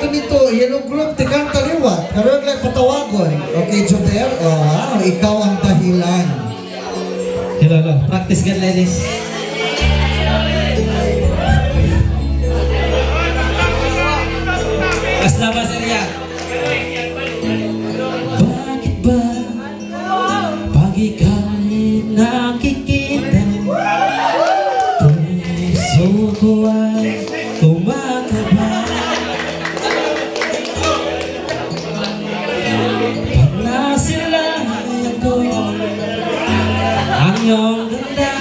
ato nito, yellow group, tikang kaliwat. Karoon lang patawagon. Okay, Joder, oh, wow, ikaw ang dahilan. Hello. Practice gan, ladies. Basta ba siya? Bakit ba pag ika'y nakikita, puso ko ay kumakaba? Pag nasilayan ko ang iyong ganda,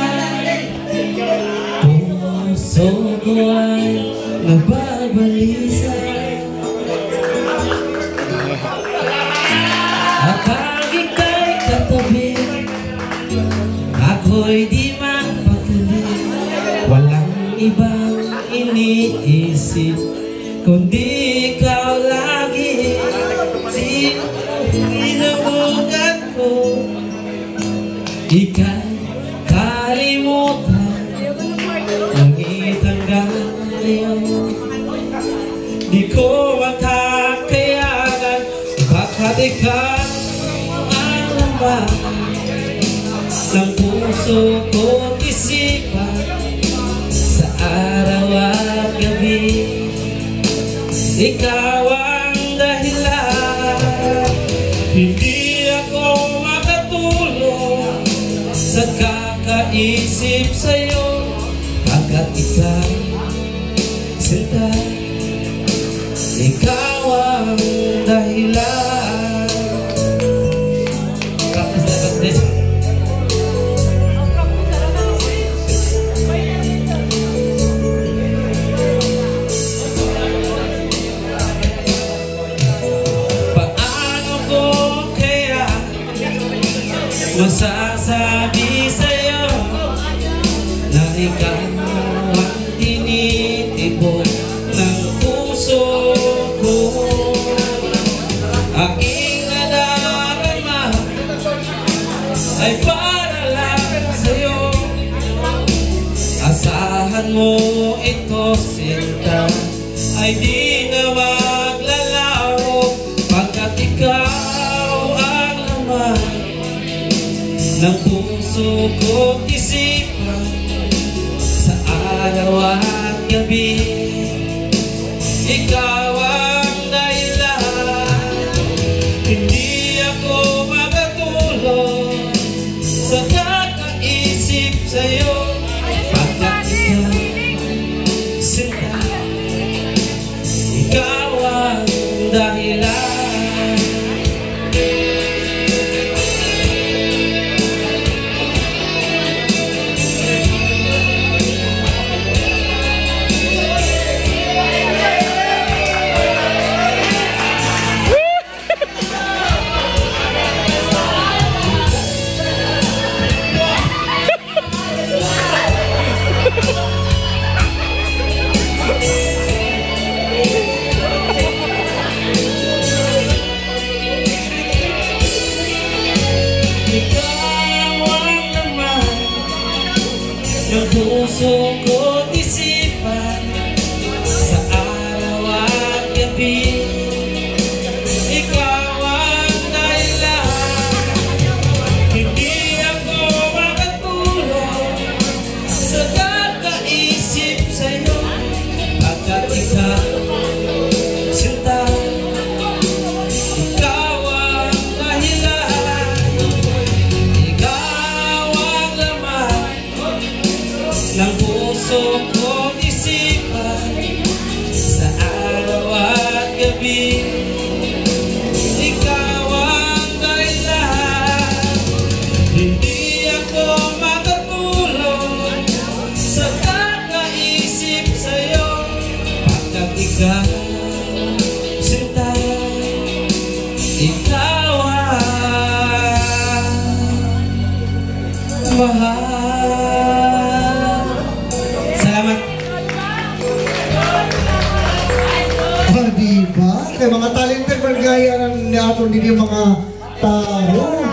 puso ko ay nababalisa. Kapag ika'y katabi, ako'y di magpakali. Walang ibang iniisip kundi ikaw lagi. Sino inabukan ko, ika'y kalimutan. Ngunit hanggang ngayon di ko makakayanan. Bakit ikaw ng puso ko't isipan sa araw at gabi? Ikaw ang dahilan. Hindi ako makatulog sa kakaisip sa'yo, pagkat ikaw, sinta, ikaw ang dahilan. Masasabi sa'yo na ikaw ang tinitibok ng puso ko. Aking nadarama ay para lang sa'yo. Asahan mo ito, sinta, ay di na maglalaho, pagkat ikaw ang laman ng puso ko't isipan sa araw at gabi. Ikaw ang dahilan. Hindi ako makatulog sa kakaisip sa'yo, pagkat ikaw, sinta, ikaw ang dahilan. Ng puso ko't isipan sa araw at gabi. Ikaw ang dahilan. Hindi ako makatulog sa kakaisip sa'yo, pagkat ikaw, sinta, ikaw ang dahilan. Ikaw ang laman ng puso ko't isipan sa araw at gabi. Ikaw ang dahilan. Hindi ako makatulog sa kakaisip sa'yo, pagkat ikaw, sinta, ikaw ang mahal. Salamat. Oh, diba? Kaya mga talented, magaya ng ato din yung mga tao.